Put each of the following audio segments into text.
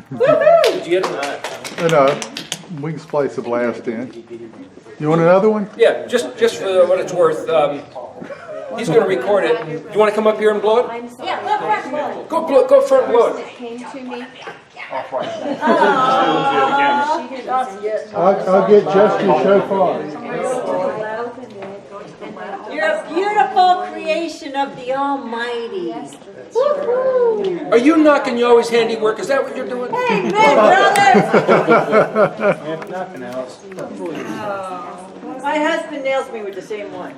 Did you get it? And we can splice the blast in. You want another one? Yeah, just for what it's worth. He's going to record it. You want to come up here and blow it? Yeah, look, front blow. Go front and blow it. Came to me. I'll get just your shofar. You're a beautiful creation of the Almighty. Woo-hoo. Are you knocking Yahweh's handiwork? Is that what you're doing? Amen, brother. If nothing else. My husband nails me with the same one.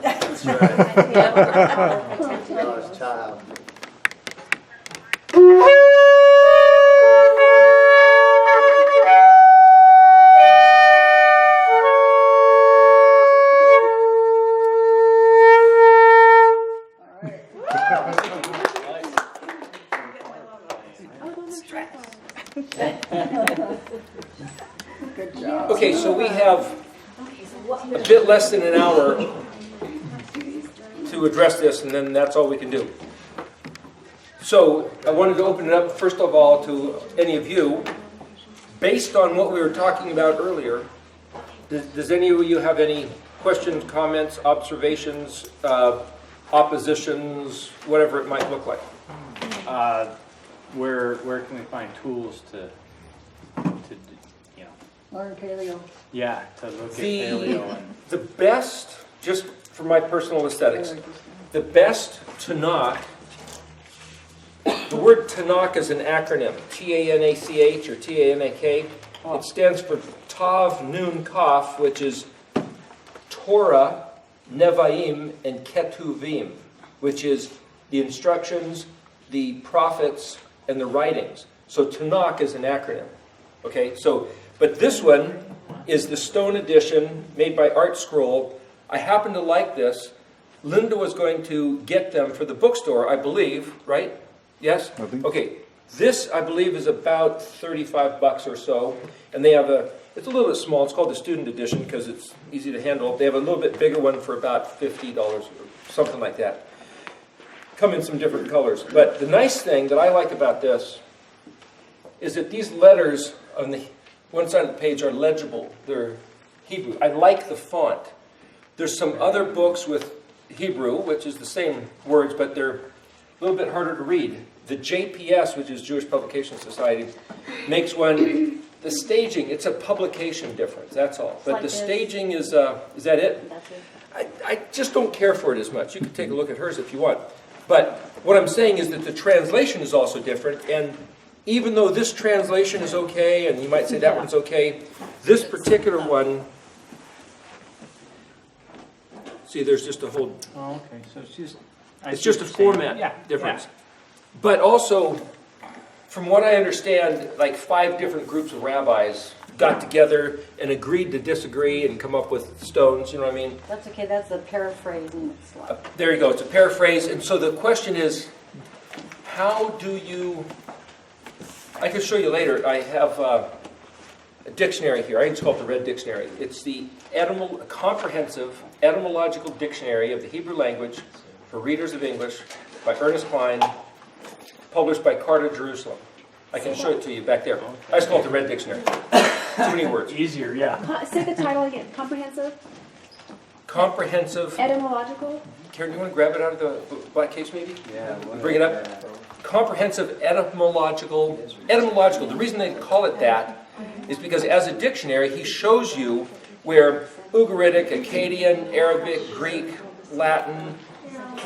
Child. Okay, so we have a bit less than an hour to address this, and then that's all we can do. So I wanted to open it up, first of all, to any of you. Based on what we were talking about earlier, does any of you have any questions, comments, observations, oppositions, whatever it might look like? Where can we find tools to you know, Learn paleo. yeah, to look at paleo and The best, just for my personal aesthetics, the best Tanakh, the word Tanakh is an acronym, T-A-N-A-C-H or T-A-N-A-K. It stands for Tav Nun Kaf, which is Torah, Nevi'im, and Ketuvim, which is the instructions, the prophets, and the writings. So Tanakh is an acronym. Okay, so, but this one is the stone edition made by Art Scroll. I happen to like this. Linda was going to get them for the bookstore, I believe, right? Yes? I think. Okay, this I believe is about $35 or so, and they have it's a little bit small. It's called the student edition because it's easy to handle. They have a little bit bigger one for about $50 or something like that. Come in some different colors. But the nice thing that I like about this is that these letters on the one side of the page are legible. They're Hebrew. I like the font. There's some other books with Hebrew, which is the same words, but they're a little bit harder to read. The JPS, which is Jewish Publication Society, makes one. The staging, it's a publication difference, that's all. But like the this. staging is that it? That's it. I just don't care for it as much. You can take a look at hers if you want. But what I'm saying is that the translation is also different, and even though this translation is okay, and you might say that one's okay, this particular one, see, there's just a whole, oh, okay. So it's just a format difference. But also, from what I understand, like 5 different groups of rabbis got together and agreed to disagree and come up with stones, you know what I mean? That's okay, that's a paraphrase and it's like. There you go, it's a paraphrase. And so the question is, how do you, I can show you later, I have a dictionary here. I think it's called the Red Dictionary. It's the comprehensive etymological dictionary of the Hebrew language for readers of English by Ernest Klein, published by Carter Jerusalem. I can show it to you back there. I just call it the Red Dictionary. Too many words. easier, yeah. Say the title again. Comprehensive, Comprehensive. etymological. Karen, you want to grab it out of the black case maybe? Yeah. Bring it up. Comprehensive etymological. The reason they call it that is because as a dictionary, he shows you where Ugaritic, Akkadian, Arabic, Greek, Latin,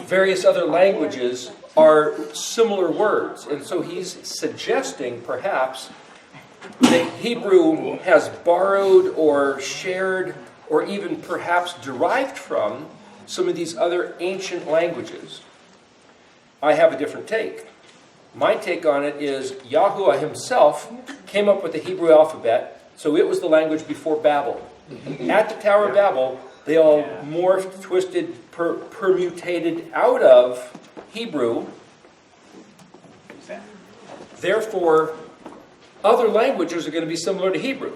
various other languages are similar words. And so he's suggesting, perhaps, that Hebrew has borrowed or shared or even perhaps derived from some of these other ancient languages. I have a different take. My take on it is Yahuwah himself came up with the Hebrew alphabet, so it was the language before Babel. At the Tower of Babel, they all morphed, twisted, permutated out of Hebrew. Therefore, other languages are going to be similar to Hebrew.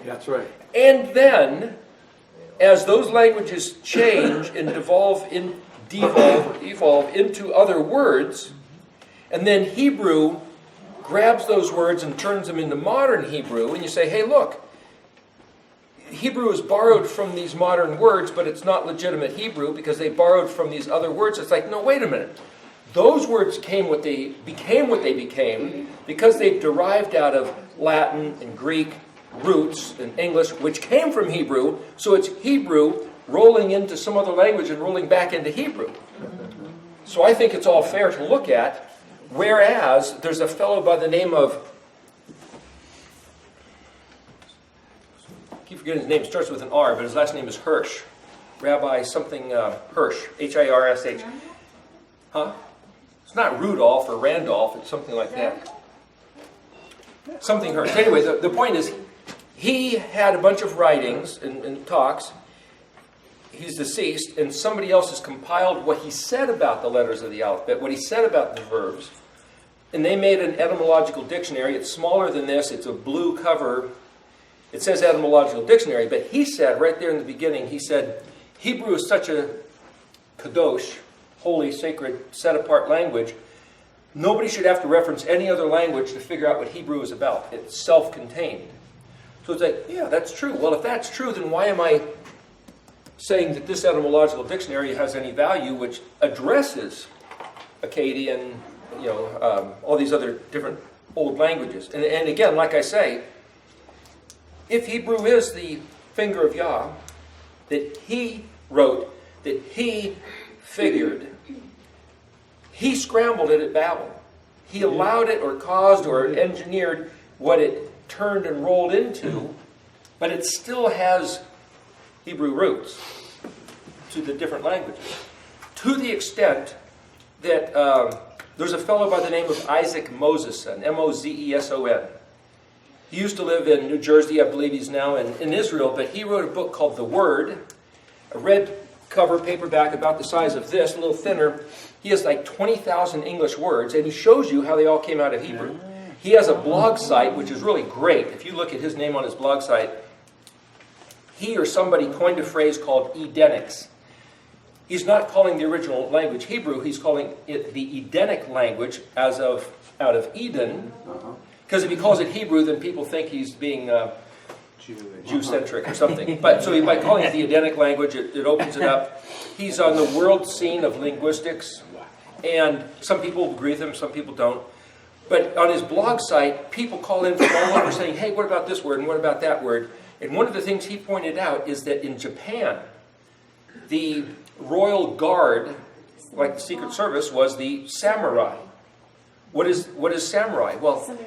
That's right. And then, as those languages change and devolve into other words, and then Hebrew grabs those words and turns them into modern Hebrew, and you say, hey, look, Hebrew is borrowed from these modern words, but it's not legitimate Hebrew because they borrowed from these other words. It's like, no, wait a minute. Those words became what they became because they derived out of Latin and Greek roots and English, which came from Hebrew. So it's Hebrew rolling into some other language and rolling back into Hebrew. So I think it's all fair to look at. Whereas there's a fellow by the name of, I keep forgetting his name, it starts with an R, but his last name is Hirsch. Rabbi something Hirsch, H-I-R-S-H. Huh? It's not Rudolph or Randolph, it's something like that. Something Hirsch. Anyway, the point is, he had a bunch of writings and talks. He's deceased, and somebody else has compiled what he said about the letters of the alphabet, what he said about the verbs, and they made an etymological dictionary. It's smaller than this. It's a blue cover. It says etymological dictionary, but he said right there in the beginning, he said, Hebrew is such a kadosh, holy, sacred, set-apart language. Nobody should have to reference any other language to figure out what Hebrew is about. It's self-contained. So it's like, yeah, that's true. Well, if that's true, then why am I saying that this etymological dictionary has any value which addresses Akkadian, all these other different old languages? And again, like I say, if Hebrew is the finger of Yah, that he wrote, that he figured, he scrambled it at Babel. He allowed it or caused or engineered what it turned and rolled into, but it still has Hebrew roots to the different languages. To the extent that there's a fellow by the name of Isaac Moseson, M-O-Z-E-S-O-N. He used to live in New Jersey. I believe he's now in Israel, but he wrote a book called The Word, a red cover paperback about the size of this, a little thinner. He has like 20,000 English words, and he shows you how they all came out of Hebrew. He has a blog site, which is really great. If you look at his name on his blog site, he or somebody coined a phrase called Edenics. He's not calling the original language Hebrew, he's calling it the Edenic language out of Eden. Because if he calls it Hebrew, then people think he's being Jew-centric or something. But so by calling it the Edenic language, it opens it up. He's on the world scene of linguistics, and some people agree with him, some people don't. But on his blog site, people call in from all over saying, hey, what about this word and what about that word? And one of the things he pointed out is that in Japan, the royal guard, like the Secret Service, was the samurai. What is samurai? Well,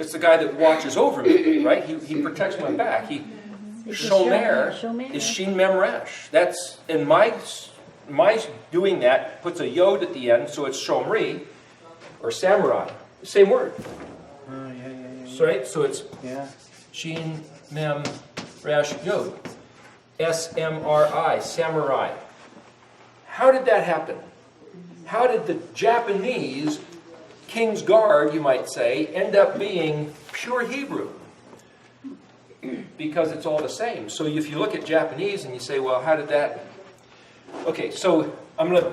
it's the guy that watches over me, right? He protects my back. Shomer is Shin Mem Resh. That's, in my doing that, puts a yod at the end, so it's Shomri, or samurai. Same word. Right? So it's Shin Mem Resh Yod. S-M-R-I, samurai. How did that happen? How did the Japanese King's Guard, you might say, end up being pure Hebrew? Because it's all the same. So if you look at Japanese and you say, well, how did that... Okay, so I'm going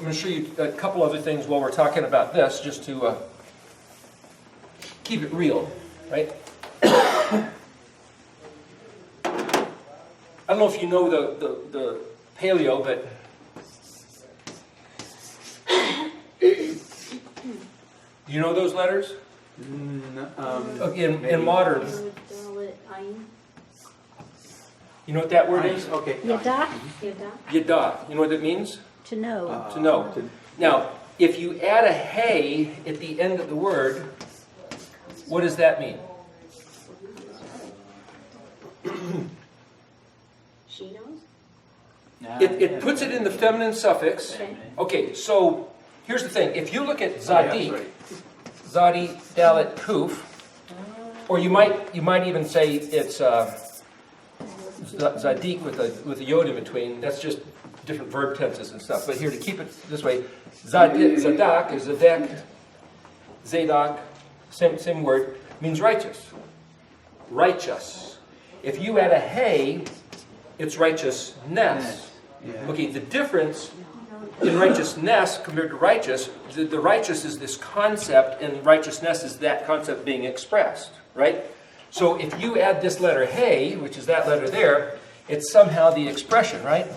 to show you a couple other things while we're talking about this, just to keep it real, right? I don't know if you know the paleo, but you know those letters? In modern. You know what that word is? Okay. Yada? Yada. You know what that means? To know. To know. Now, if you add a hey at the end of the word, what does that mean? She knows? It puts it in the feminine suffix. Okay, so here's the thing. If you look at Zadik, Zadi, Dalit, Kuf, or you might even say it's Zadik with a yod in between. That's just different verb tenses and stuff. But here, to keep it this way, Zadak is Zadek, Zadok, same word, means righteous. Righteous. If you add a hey, it's righteousness. Okay, the difference in righteousness compared to righteous, the righteous is this concept, and righteousness is that concept being expressed, right? So if you add this letter hey, which is that letter there, it's somehow the expression, right?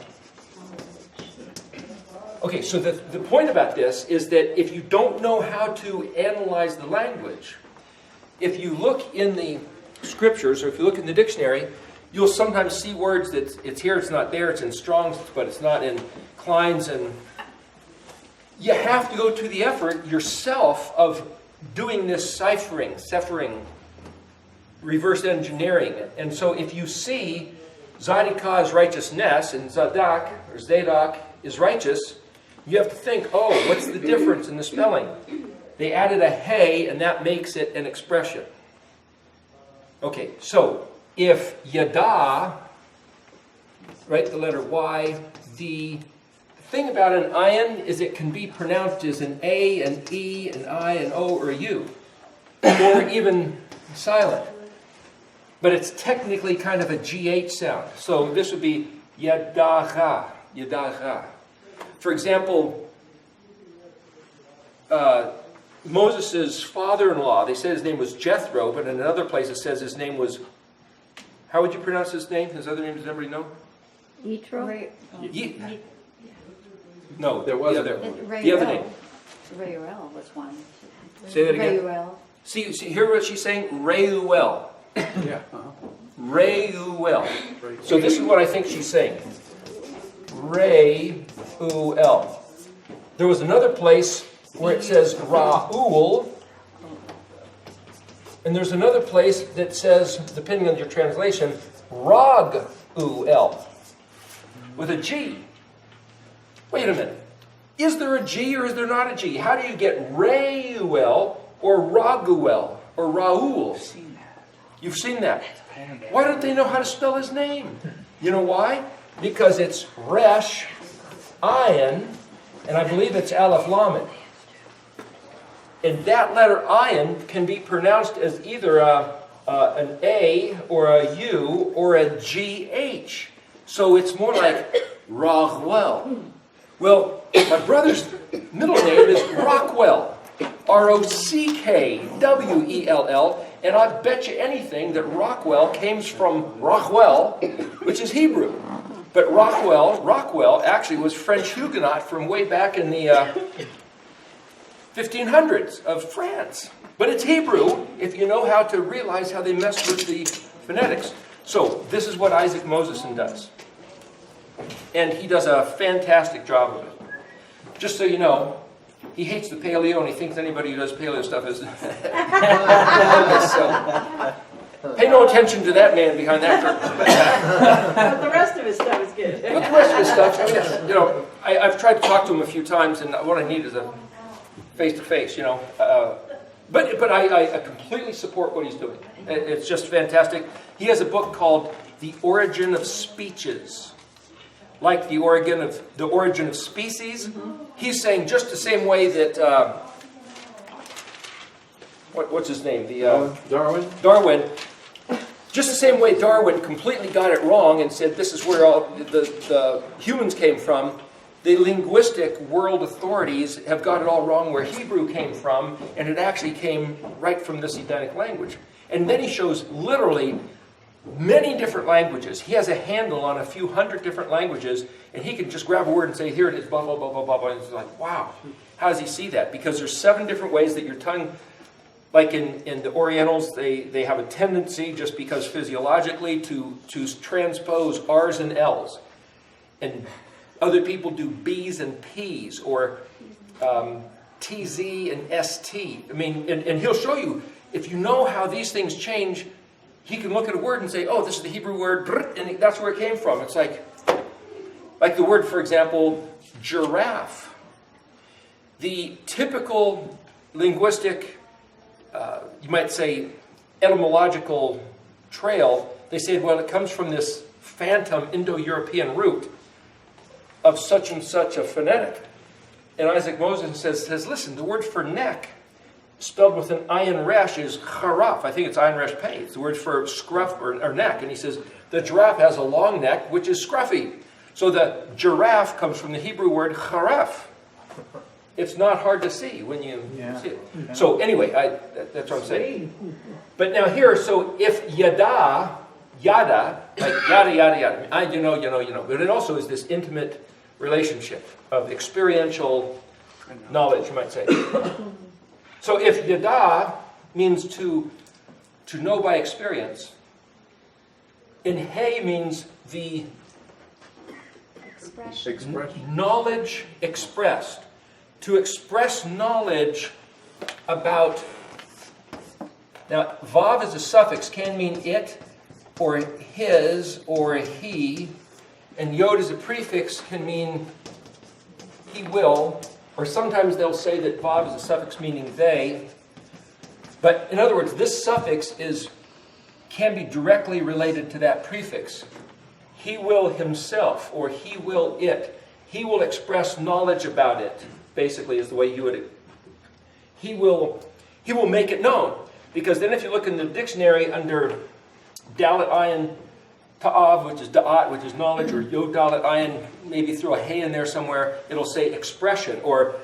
Okay, so the point about this is that if you don't know how to analyze the language, if you look in the scriptures, or if you look in the dictionary, you'll sometimes see words that it's here, it's not there, it's in Strong's, but it's not in Klein's, and you have to go to the effort yourself of doing this ciphering, reverse engineering. And so if you see Zadokah is righteousness, and Zadok, or Zadok, is righteous, you have to think, oh, what's the difference in the spelling? They added a hey, and that makes it an expression. Okay, so if Yada, right, the letter Y, the thing about an ayin is it can be pronounced as an A, an E, an I, an O, or a U, or even silent. But it's technically kind of a GH sound. So this would be Yadaha, Yadaha. For example, Moses' father-in-law, they said his name was Jethro, but in another place it says his name was, how would you pronounce his name? His other name, does everybody know? Yitro? No, There was the a- other, the other name. Reuel was one. Say that again. Reuel. See, hear what she's saying? Reuel. Yeah. Reuel. So this is what I think she's saying. Reuel. There was another place where it says Ra'ul. And there's another place that says, depending on your translation, Rag-u-el. With a G. Wait a minute. Is there a G or is there not a G? How do you get Reuel or Raguel or Raul? You've seen that. Why don't they know how to spell his name? You know why? Because it's Resh, Ayin, and I believe it's Aleph Lamed. And that letter Ayin can be pronounced as either an A or a U or a GH. So it's more like Raguel. Well, my brother's middle name is Rockwell. Rockwell. And I bet you anything that Rockwell came from Rockwell, which is Hebrew. But Rockwell actually was French Huguenot from way back in the 1500s of France. But it's Hebrew if you know how to realize how they mess with the phonetics. So this is what Isaac Moseson does. And he does a fantastic job of it. Just so you know, he hates the paleo and he thinks anybody who does paleo stuff is... So, pay no attention to that man behind that curtain. But the rest of his stuff is good. But the rest of his stuff, you know, I've tried to talk to him a few times, and what I need is a face-to-face, you know. But I completely support what he's doing. It's just fantastic. He has a book called The Origin of Speeches. Like the origin of species. He's saying just the same way that, what's his name? Darwin. Just the same way Darwin completely got it wrong and said this is where all the humans came from. The linguistic world authorities have got it all wrong where Hebrew came from, and it actually came right from this Edenic language. And then he shows literally many different languages. He has a handle on a few hundred different languages, and he can just grab a word and say, here it is, blah, blah, blah, blah, blah, blah. And it's like, wow, how does he see that? Because there's 7 different ways that your tongue, like in the Orientals, they have a tendency, just because physiologically, to transpose R's and L's. And other people do B's and P's, or TZ and ST. I mean, and he'll show you, if you know how these things change, he can look at a word and say, oh, this is the Hebrew word, and that's where it came from. It's like the word, for example, giraffe. The typical linguistic, you might say, etymological trail, they say, well, it comes from this phantom Indo-European root of such and such a phonetic. And Isaac Moseson says, listen, the word for neck, spelled with an ayin resh, is charaf. I think it's ayin resh pei. It's the word for scruff or neck. And he says, the giraffe has a long neck, which is scruffy. So the giraffe comes from the Hebrew word charef. It's not hard to see when you see it. So anyway, that's what I'm saying. But now here, so if yada, like yada, yada, yada, you know, but it also is this intimate relationship of experiential knowledge, you might say. So if yada means to know by experience, in he means the Expression. knowledge expressed. To express knowledge about, now vav as a suffix can mean it, or his, or he, and yod as a prefix can mean he will, or sometimes they'll say that vav is a suffix meaning they. But in other words, this suffix can be directly related to that prefix. He will himself, or he will it. He will express knowledge about it, basically is the way you would. He will make it known. Because then if you look in the dictionary under dalet ayin ta'av, which is da'at, which is knowledge, or yod dalet ayin, maybe throw a hey in there somewhere, it'll say expression, or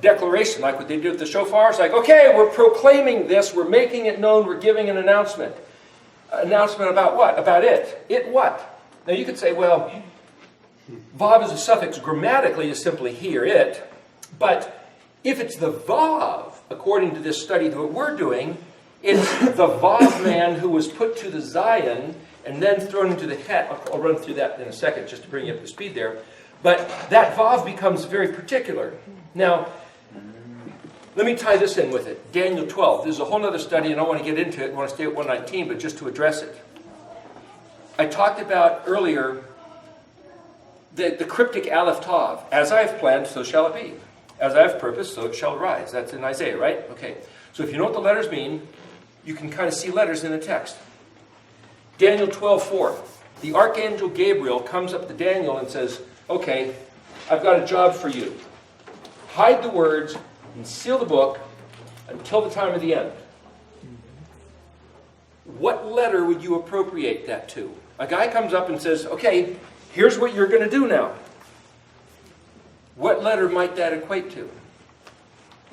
declaration, like what they do with the shofar. It's like, okay, we're proclaiming this, we're making it known, we're giving an announcement. Announcement about what? About it. It what? Now you could say, well, vav as a suffix grammatically is simply he or it, but if it's the vav, according to this study that we're doing, it's the vav man who was put to the zayin and then thrown into the het. I'll run through that in a second just to bring you up to speed there. But that vav becomes very particular. Now, let me tie this in with it. Daniel 12. There's a whole other study, and I don't want to get into it. I want to stay at 119, but just to address it. I talked about earlier the cryptic Aleph Tav. As I have planned, so shall it be. As I have purposed, so it shall rise. That's in Isaiah, right? Okay. So if you know what the letters mean, you can kind of see letters in the text. Daniel 12:4. The archangel Gabriel comes up to Daniel and says, okay, I've got a job for you. Hide the words and seal the book until the time of the end. What letter would you appropriate that to? A guy comes up and says, okay, here's what you're going to do now. What letter might that equate to?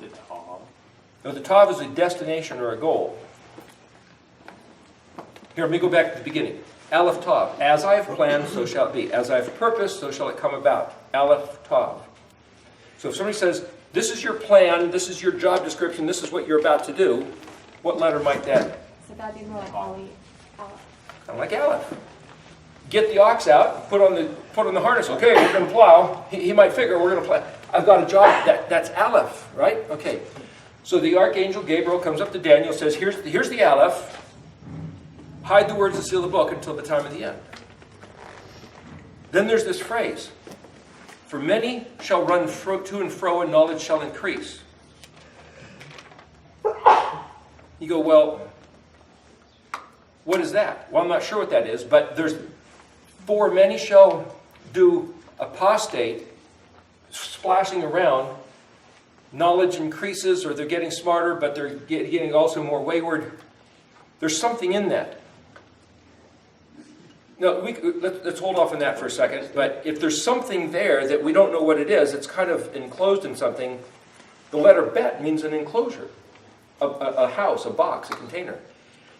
The tav. No, the tav is a destination or a goal. Here, let me go back to the beginning. Aleph tav. As I have planned, so shall it be. As I have purposed, so shall it come about. Aleph tav. So if somebody says, this is your plan, this is your job description, this is what you're about to do, what letter might that? So that'd be more like Ollie. Kind of like Aleph. Get the ox out, put on the harness. Okay, we're going to plow. He might figure we're going to plow. I've got a job. That's Aleph, right? Okay. So the archangel Gabriel comes up to Daniel and says, here's the Aleph. Hide the words and seal the book until the time of the end. Then there's this phrase. For many shall run to and fro, and knowledge shall increase. You go, well, what is that? Well, I'm not sure what that is, but there's for many shall do apostate, splashing around. Knowledge increases, or they're getting smarter, but they're getting also more wayward. There's something in that. No, let's hold off on that for a second. But if there's something there that we don't know what it is, it's kind of enclosed in something. The letter bet means an enclosure, a house, a box, a container.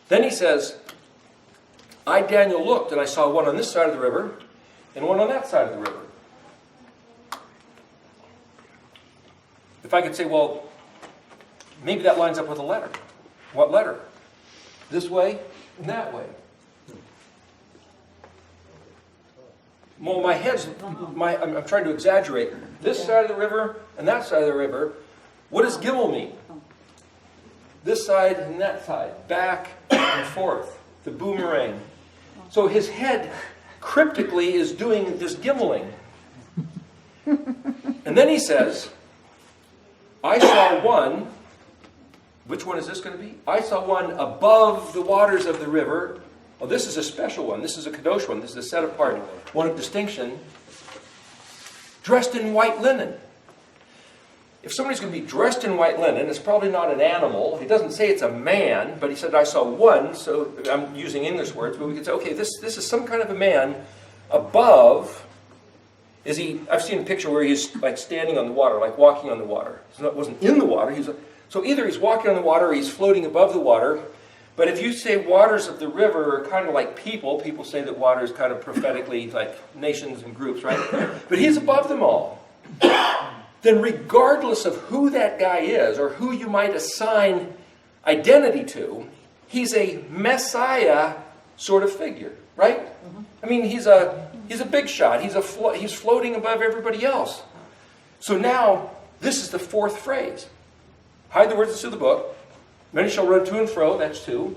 Then he says, I, Daniel, looked, and I saw one on this side of the river and one on that side of the river. If I could say, well, maybe that lines up with a letter. What letter? This way and that way. Well, I'm trying to exaggerate. This side of the river and that side of the river. What does Gimel mean? This side and that side. Back and forth. The boomerang. So his head cryptically is doing this gimmeling. And then he says, I saw one. Which one is this going to be? I saw one above the waters of the river. Oh, this is a special one. This is a kadosh one. This is a set apart one of distinction. Dressed in white linen. If somebody's going to be dressed in white linen, it's probably not an animal. He doesn't say it's a man, but he said, I saw one. So I'm using English words, but we could say, okay, this is some kind of a man above I've seen a picture where he's like standing on the water, like walking on the water. It wasn't in the water. So either he's walking on the water or he's floating above the water. But if you say waters of the river are kind of like people say that water is kind of prophetically like nations and groups, right? But he's above them all. Then regardless of who that guy is or who you might assign identity to, he's a Messiah sort of figure, right? I mean, he's a big shot. He's floating above everybody else. So now, this is the fourth phrase. Hide the words of the book. Many shall run to and fro, that's 2.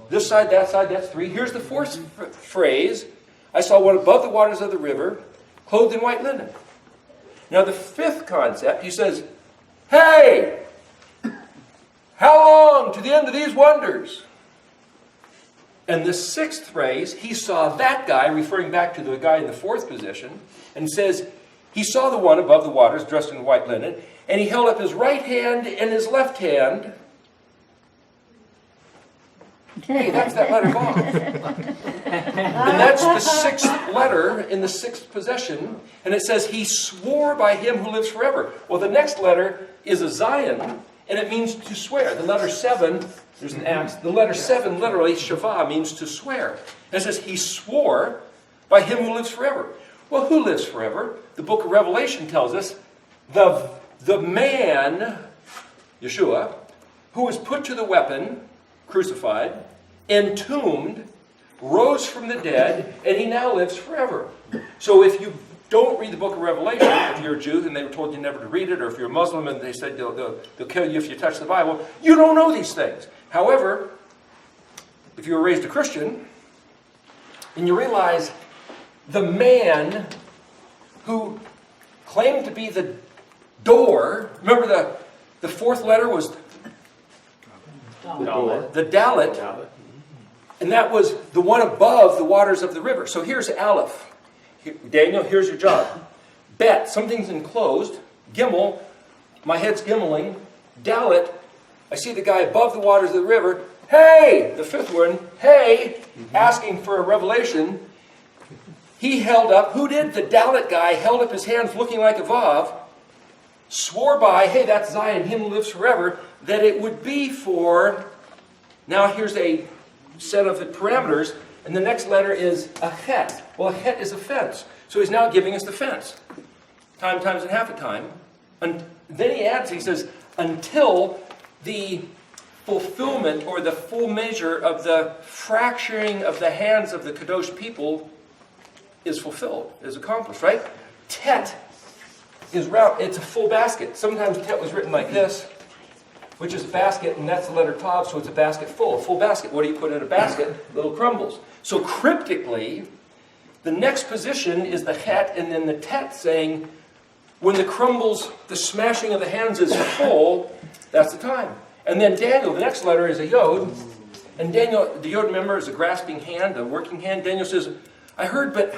This side, that's 3. Here's the fourth phrase. I saw one above the waters of the river, clothed in white linen. Now the fifth concept, he says, hey, how long to the end of these wonders? And the sixth phrase, he saw that guy, referring back to the guy in the fourth position, and says, he saw the one above the waters dressed in white linen, and he held up his right hand and his left hand. Hey, that's that letter Vav. And that's the sixth letter in the sixth possession. And it says, he swore by him who lives forever. Well, the next letter is a Zion, and it means to swear. The letter 7, there's an axe. The letter 7, literally, Shavah, means to swear. And it says, he swore by him who lives forever. Well, who lives forever? The book of Revelation tells us the man, Yeshua, who was put to the weapon, crucified, entombed, rose from the dead, and he now lives forever. So if you don't read the book of Revelation, if you're a Jew and they were told you never to read it, or if you're a Muslim and they said they'll kill you if you touch the Bible, you don't know these things. However, if you were raised a Christian, and you realize the man who claimed to be the door, remember the fourth letter was the Dalet, and that was the one above the waters of the river. So here's Aleph. Daniel, here's your job. Bet, something's enclosed. Gimel, my head's gimmeling. Dalet, I see the guy above the waters of the river. Hey, the fifth one, hey, asking for a revelation. He held up, who did? The Dalet guy held up his hands looking like a Vav, swore by, hey, that's Zion, him who lives forever, that it would be for, now here's a set of the parameters, and the next letter is a het. Well, a het is a fence. So he's now giving us the fence. Time times and half a time. And then he adds, he says, until the fulfillment or the full measure of the fracturing of the hands of the Kadosh people is fulfilled, is accomplished, right? Tet is round. It's a full basket. Sometimes tet was written like this, which is a basket, and that's the letter tav, so it's a basket full. A full basket. What do you put in a basket? Little crumbles. So cryptically, the next position is the het, and then the tet saying, when the crumbles, the smashing of the hands is full, that's the time. And then Daniel, the next letter is a yod, and Daniel, the yod, remember, is a grasping hand, a working hand. Daniel says, I heard, but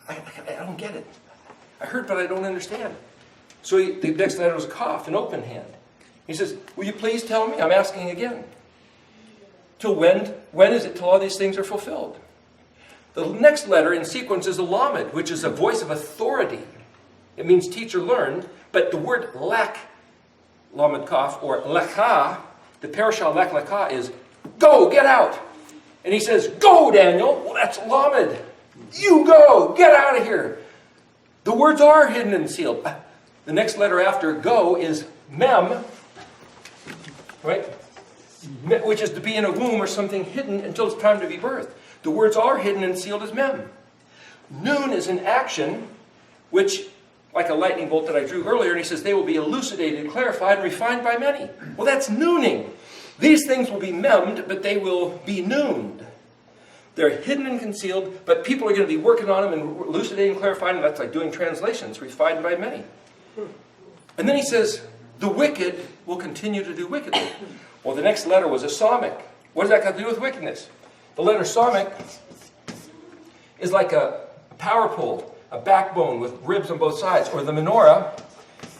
I don't get it. I heard, but I don't understand. So the next letter was a kaf, an open hand. He says, will you please tell me? I'm asking again. Till when? When is it till all these things are fulfilled? The next letter in sequence is a lamed, which is a voice of authority. It means teach or learn, but the word lek, lamed kaf, or lecha, the parashah lek lecha is go, get out. And he says, go, Daniel. Well, that's lamed. You go, get out of here. The words are hidden and sealed. The next letter after go is mem, right? Which is to be in a womb or something hidden until it's time to be birthed. The words are hidden and sealed as mem. Noon is an action, which, like a lightning bolt that I drew earlier, and he says they will be elucidated and clarified and refined by many. Well, that's nooning. These things will be memmed, but they will be nooned. They're hidden and concealed, but people are going to be working on them and elucidating and clarifying them. That's like doing translations, refined by many. And then he says, the wicked will continue to do wickedly. Well, the next letter was a psalmic. What does that got to do with wickedness? The letter psalmic is like a power pole, a backbone with ribs on both sides, or the menorah,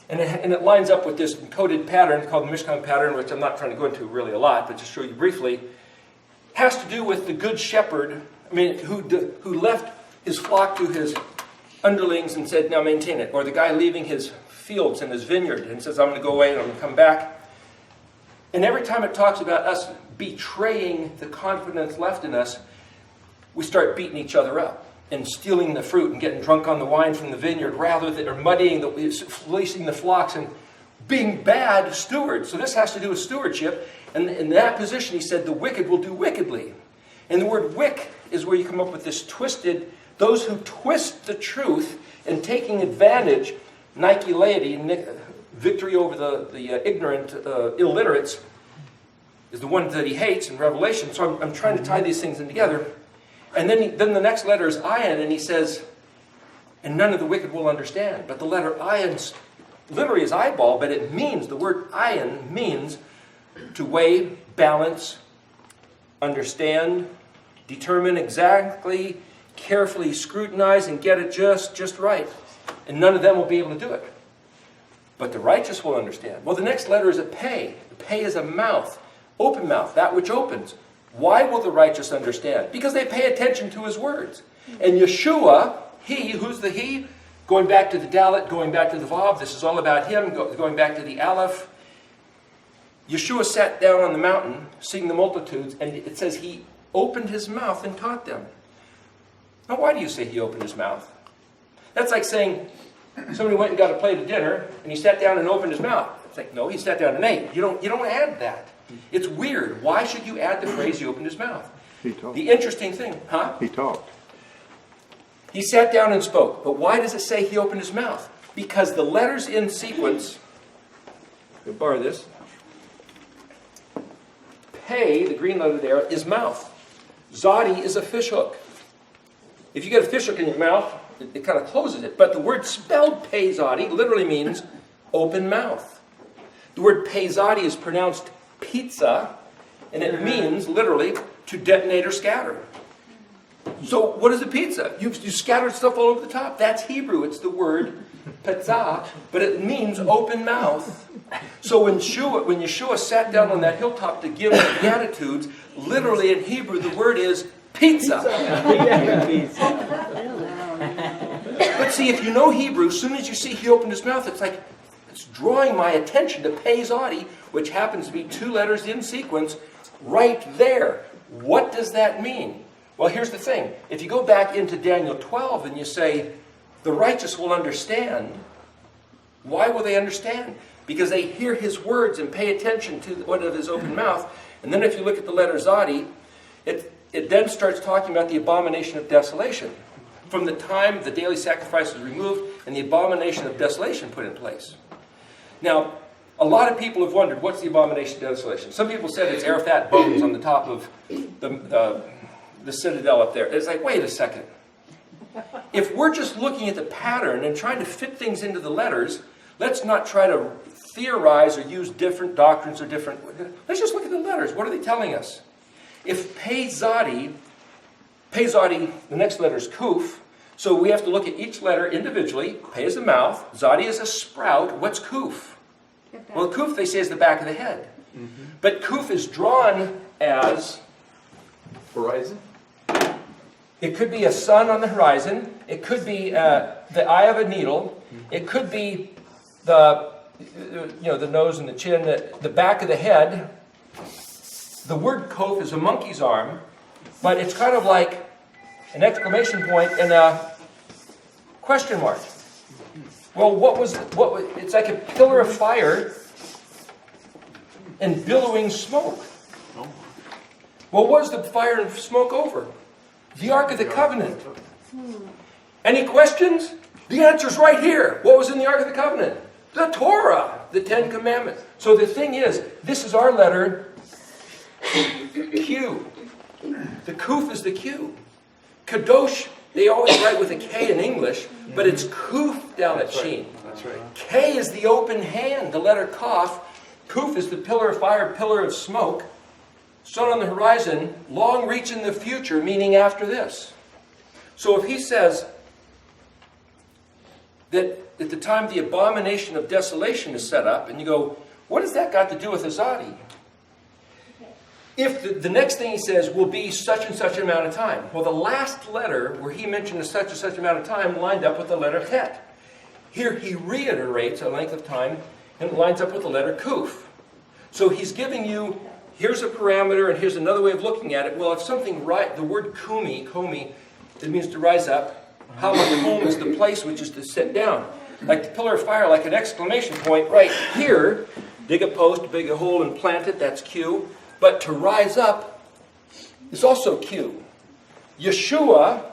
and it lines up with this encoded pattern called the Mishkan pattern, which I'm not trying to go into really a lot, but just show you briefly. Has to do with the good shepherd, who left his flock to his underlings and said, now maintain it. Or the guy leaving his fields and his vineyard and says, I'm going to go away and I'm going to come back. And every time it talks about us betraying the confidence left in us, we start beating each other up and stealing the fruit and getting drunk on the wine from the vineyard rather than, or muddying, fleecing the flocks and being bad stewards. So this has to do with stewardship. And in that position, he said, the wicked will do wickedly. And the word wick is where you come up with this twisted, those who twist the truth and taking advantage, Nike laity, victory over the ignorant, illiterates, is the one that he hates in Revelation. So I'm trying to tie these things in together. And then the next letter is ayin, and he says, and none of the wicked will understand. But the letter ayin literally is eyeball, but it means, the word ayin means to weigh, balance, understand, determine exactly, carefully scrutinize, and get it just right. And none of them will be able to do it. But the righteous will understand. Well, the next letter is a pay. The pay is a mouth, open mouth, that which opens. Why will the righteous understand? Because they pay attention to his words. And Yeshua, he, who's the he? Going back to the Dalet, going back to the Vav, this is all about him, going back to the Aleph. Yeshua sat down on the mountain, seeing the multitudes, and it says he opened his mouth and taught them. Now, why do you say he opened his mouth? That's like saying somebody went and got a plate of dinner, and he sat down and opened his mouth. It's like, no, he sat down and ate. You don't add that. It's weird. Why should you add the phrase he opened his mouth? He talked. The interesting thing, He talked. He sat down and spoke. But why does it say he opened his mouth? Because the letters in sequence, we'll borrow this, Pei, the green letter there, is mouth. Zadi is a fishhook. If you get a fishhook in your mouth, it kind of closes it. But the word spelled Pei Zadi literally means open mouth. The word Pei Zadi is pronounced pizza, and it means literally to detonate or scatter. So what is a pizza? You scattered stuff all over the top. That's Hebrew. It's the word pizza, but it means open mouth. So when Yeshua sat down on that hilltop to give the Beatitudes, literally in Hebrew the word is pizza. But see, if you know Hebrew, as soon as you see he opened his mouth, it's like, it's drawing my attention to Pei Zadi, which happens to be two letters in sequence, right there. What does that mean? Well, here's the thing. If you go back into Daniel 12 and you say, the righteous will understand, why will they understand? Because they hear his words and pay attention to what of his open mouth. And then if you look at the letter Zadi, it then starts talking about the abomination of desolation. From the time the daily sacrifice was removed and the abomination of desolation put in place. Now, a lot of people have wondered, what's the abomination of desolation? Some people said it's Arafat bones on the top of the citadel up there. It's like, wait a second. If we're just looking at the pattern and trying to fit things into the letters, let's not try to theorize or use different doctrines or different... Let's just look at the letters. What are they telling us? If Pei Zadi, the next letter is Kuf, so we have to look at each letter individually. Pei is the mouth, Zadi is a sprout. What's Kuf? Well, Kuf, they say, is the back of the head. Mm-hmm. But Kuf is drawn as... Horizon? It could be a sun on the horizon. It could be the eye of a needle. It could be the nose and the chin, the back of the head. The word Kof is a monkey's arm, but it's kind of like an exclamation point and a question mark. Well, it's like a pillar of fire and billowing smoke. Well, what is the fire and smoke over? The Ark of the Covenant. Any questions? The answer's right here. What was in the Ark of the Covenant? The Torah, the Ten Commandments. So the thing is, this is our letter Q. The Kuf is the Q. Kadosh, they always write with a K in English, but it's Kuf down at Sheen. That's right. K is the open hand, the letter Kaf. Kuf is the pillar of fire, pillar of smoke. Sun on the horizon, long reach in the future, meaning after this. So if he says that at the time the abomination of desolation is set up, and you go, what has that got to do with Azadi? if the next thing he says will be such and such amount of time. Well, the last letter where he mentioned a such and such amount of time lined up with the letter het. Here he reiterates a length of time and it lines up with the letter kuf. So he's giving you, here's a parameter and here's another way of looking at it. Well, if something the word komi, it means to rise up. Hamakom is the place which is to sit down. Like the pillar of fire, like an exclamation point right here. Dig a post, dig a hole and plant it, that's Q. But to rise up is also Q. Yeshua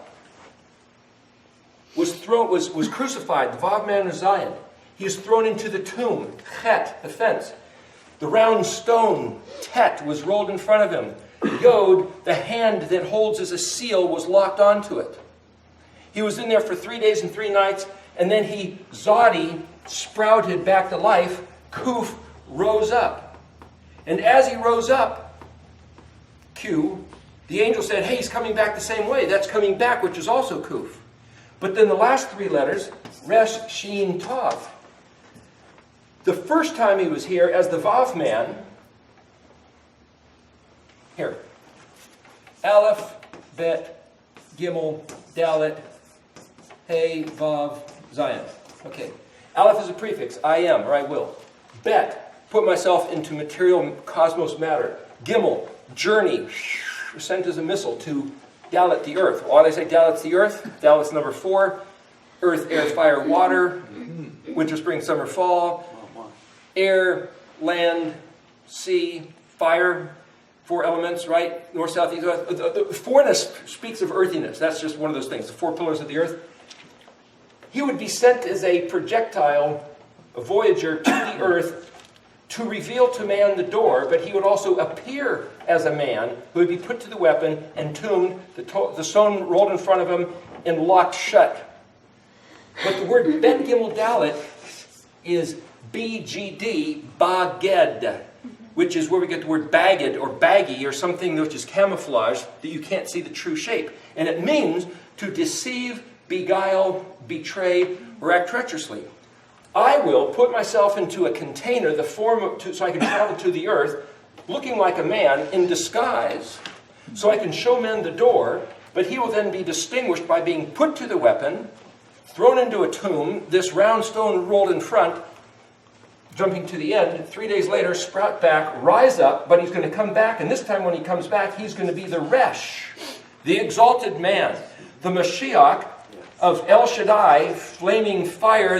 was crucified, the Vav man of Zion. He is thrown into the tomb, Chet, the fence. The round stone, Tet, was rolled in front of him. Yod, the hand that holds as a seal, was locked onto it. He was in there for 3 days and 3 nights, and then Zadi, sprouted back to life. Kuf rose up. And as he rose up, Q, the angel said, hey, he's coming back the same way. That's coming back, which is also Kuf. But then the last 3 letters, Resh, Shin, Tav. The first time he was here as the Vav man, here, Aleph, Bet, Gimel, Dalet, Hey, Vav, Zion. Okay. Aleph is a prefix, I am, or I will. Bet, put myself into material cosmos matter. Gimel, journey, sent as a missile to Dalet, the earth. Why do I say Dalet's the earth? Dalet's number 4. Earth, air, fire, water. Winter, spring, summer, fall. Air, land, sea, fire. 4 elements, right? North, south, east, west. The 4ness speaks of earthiness. That's just one of those things. The 4 pillars of the earth. He would be sent as a projectile, a voyager, to the earth to reveal to man the door, but he would also appear as a man who would be put to the weapon, entombed, the stone rolled in front of him, and locked shut. But the word Bet Gimel Dalet is BGD, Baged, which is where we get the word bagged or baggy or something which is camouflage that you can't see the true shape. And it means to deceive, beguile, betray, or act treacherously. I will put myself into a container, so I can travel to the earth, looking like a man in disguise, so I can show men the door, but he will then be distinguished by being put to the weapon, thrown into a tomb, this round stone rolled in front, jumping to the end, 3 days later, sprout back, rise up, but he's going to come back, and this time when he comes back, he's going to be the Resh, the exalted man, the Mashiach of El Shaddai, flaming fire,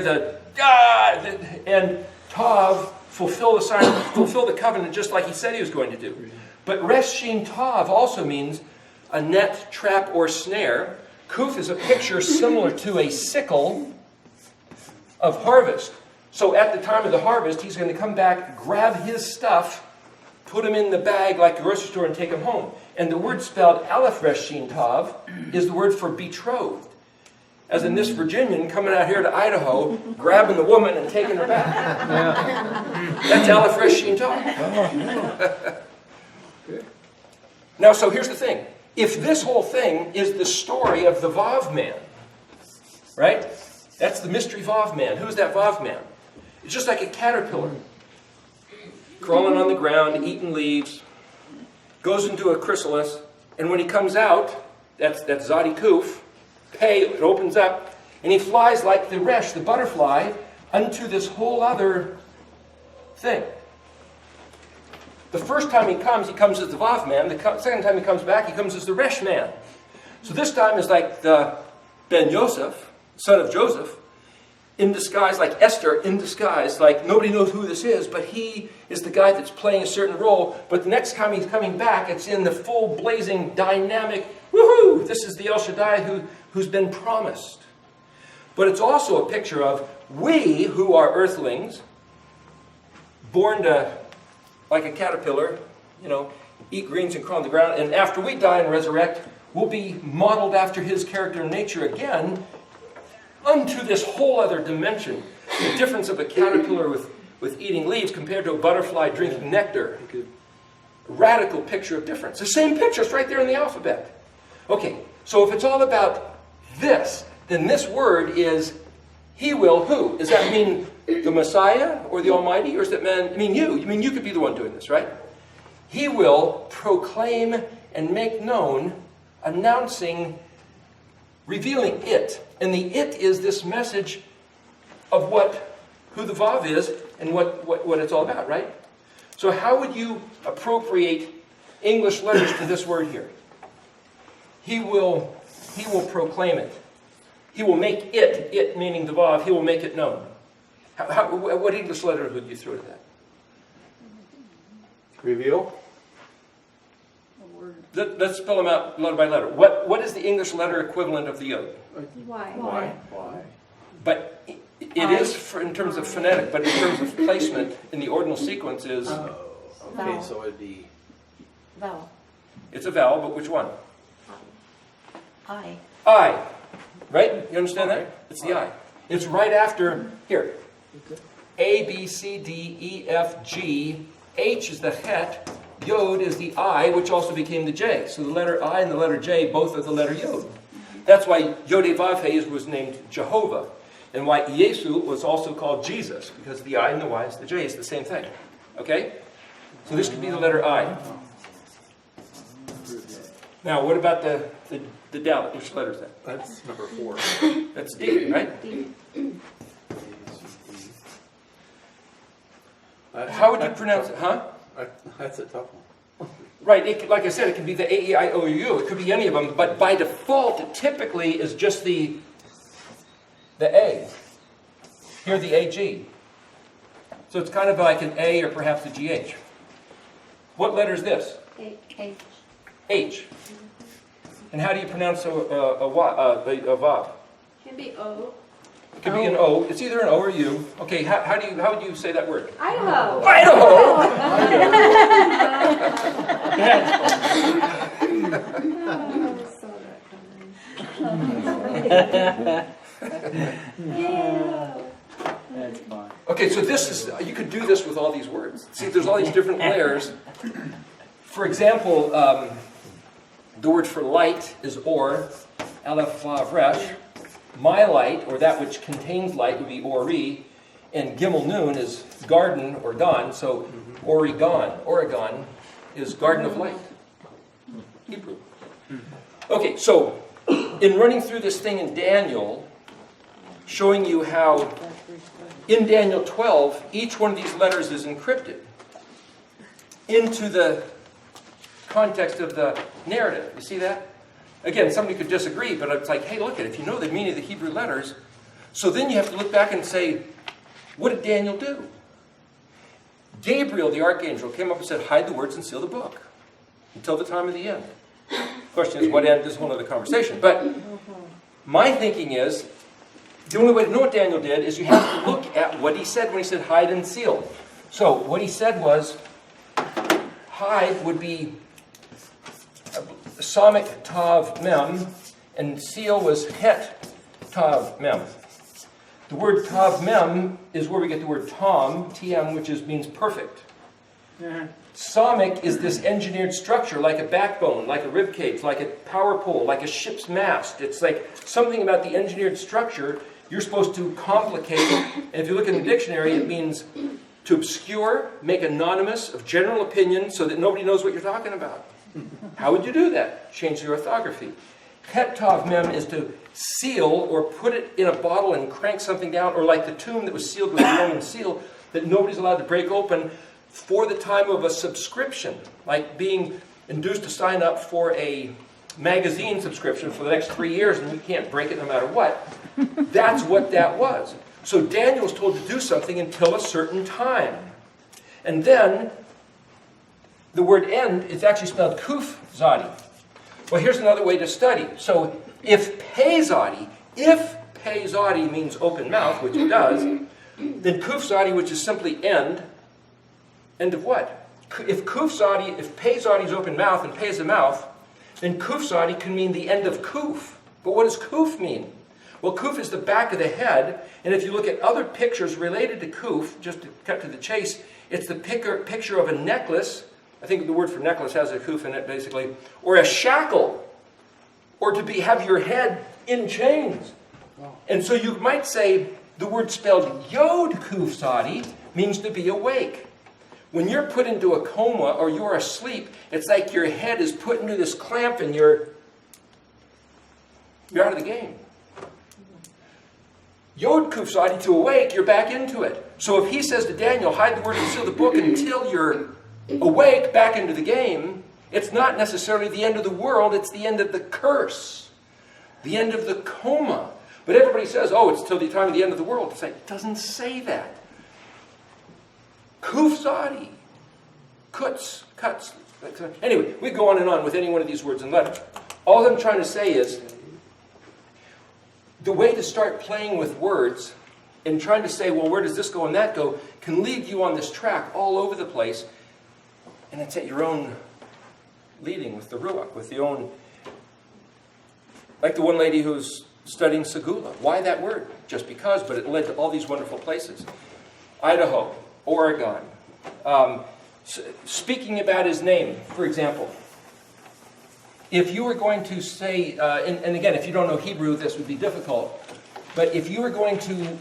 and Tav, fulfill the covenant just like he said he was going to do. But Resh Shin Tav also means a net, trap, or snare. Kuf is a picture similar to a sickle of harvest. So at the time of the harvest, he's going to come back, grab his stuff, put him in the bag like the grocery store, and take him home. And the word spelled Aleph Resh Shin Tav is the word for betrothed. As in this Virginian coming out here to Idaho, grabbing the woman and taking her back. That's Aleph Resh Shin Tav. Now, so here's the thing. If this whole thing is the story of the Vav man, right? That's the mystery Vav man. Who's that Vav man? It's just like a caterpillar. Crawling on the ground, eating leaves, goes into a chrysalis, and when he comes out, that's Zadi Kuf, Pei, it opens up, and he flies like the Resh, the butterfly, unto this whole other thing. The first time he comes as the Vav man. The second time he comes back, he comes as the Resh man. So this time is like the Ben Yosef, son of Joseph, in disguise, like Esther, in disguise, like nobody knows who this is, but he is the guy that's playing a certain role. But the next time he's coming back, it's in the full blazing, dynamic, woohoo! This is the El Shaddai who's been promised. But it's also a picture of we, who are earthlings, born to, like a caterpillar, eat greens and crawl on the ground, and after we die and resurrect, we'll be modeled after his character and nature again, unto this whole other dimension. The difference of a caterpillar with eating leaves compared to a butterfly drinking nectar. A radical picture of difference. The same picture is right there in the alphabet. Okay, so if it's all about this, then this word is he will who? Does that mean the Messiah or the Almighty? Or does that mean you? You mean you could be the one doing this, right? He will proclaim and make known, announcing, revealing it. And the it is this message of who the Vav is and what it's all about, right? So how would you appropriate English letters to this word here? He will proclaim it. He will make it meaning the Vav, he will make it known. What English letter would you throw to that? Reveal? Let's spell them out letter by letter. What is the English letter equivalent of the yod? Why? But it is in terms of phonetic, but in terms of placement in the ordinal sequence is... Okay, Vowel. so it'd be... Vowel. It's a vowel, but which one? I. I. Right? You understand that? It's the I. It's right after, here. A, B, C, D, E, F, G. H is the het. Yod is the I, which also became the J. So the letter I and the letter J both are the letter Yod. That's why Yod Vav He was named Jehovah. And why Yesu was also called Jesus, because the I and the Y is the J. It's the same thing. Okay? So this could be the letter I. Now, what about the Dalet? Which letter is that? That's number 4. That's D, right? D. How would you pronounce it? Huh? That's a tough one. Right, like I said, it could be the A, E, I, O, U. It could be any of them, but by default, it typically is just the A. Here, the AG. So it's kind of like an A or perhaps a GH. What letter is this? H. H. And how do you pronounce a Vav? Can be O. It could be an O. It's either an O or U. Okay, how would you say that word? Idaho. Idaho! That's fine. Okay, so this is, you could do this with all these words. See, there's all these different layers. For example, the word for light is or, aleph vav resh. My light, or that which contains light, would be ori, and gimel nun is garden or gan, so Oregon is garden of light. Hebrew. Okay, so in running through this thing in Daniel, showing you how in Daniel 12, each one of these letters is encrypted into the context of the narrative. You see that? Again, somebody could disagree, but it's like, hey, look at it. If you know the meaning of the Hebrew letters, so then you have to look back and say, what did Daniel do? Gabriel, the archangel, came up and said, hide the words and seal the book until the time of the end. The question is, what end is a whole other conversation. But my thinking is, the only way to know what Daniel did is you have to look at what he said when he said hide and seal. So what he said was, hide would be Samic Tav Mem, and seal was Het Tav Mem. The word Tav Mem is where we get the word Tom, TM, which means perfect. Samic is this engineered structure, like a backbone, like a rib cage, like a power pole, like a ship's mast. It's like something about the engineered structure you're supposed to complicate. And if you look in the dictionary, it means to obscure, make anonymous, of general opinion, so that nobody knows what you're talking about. How would you do that? Change the orthography. Het Tav Mem is to seal or put it in a bottle and crank something down, or like the tomb that was sealed with a Roman seal that nobody's allowed to break open for the time of a subscription, like being induced to sign up for a magazine subscription for the next 3 years and you can't break it no matter what. That's what that was. So Daniel was told to do something until a certain time. And then the word end is actually spelled kuf zadi. Well, here's another way to study. So if pei zadi means open mouth, which it does, then kuf zadi, which is simply end of what? If pei zadi is open mouth and pei is a mouth, then kuf zadi can mean the end of kuf. But what does kuf mean? Well, kuf is the back of the head, and if you look at other pictures related to kuf, just to cut to the chase, it's the picture of a necklace. I think the word for necklace has a kuf in it, basically, or a shackle, or to have your head in chains. And so you might say the word spelled yod kuf zadi means to be awake. When you're put into a coma or you're asleep, it's like your head is put into this clamp and you're out of the game. Yod kufsadi, to awake, you're back into it. So if he says to Daniel, hide the word and seal the book until you're awake, back into the game, it's not necessarily the end of the world, it's the end of the curse. The end of the coma. But everybody says, oh, it's till the time of the end of the world. It's like, it doesn't say that. Kufsadi. Kuts. Cuts. Anyway, we go on and on with any one of these words and letters. All I'm trying to say is, the way to start playing with words and trying to say, well, where does this go and that go, can lead you on this track all over the place. And it's at your own leading with the Ruach, with the own... Like the one lady who's studying Segula. Why that word? Just because, but it led to all these wonderful places. Idaho, Oregon. Speaking about his name, for example. If you were going to say, and again, if you don't know Hebrew, this would be difficult. But if you were going to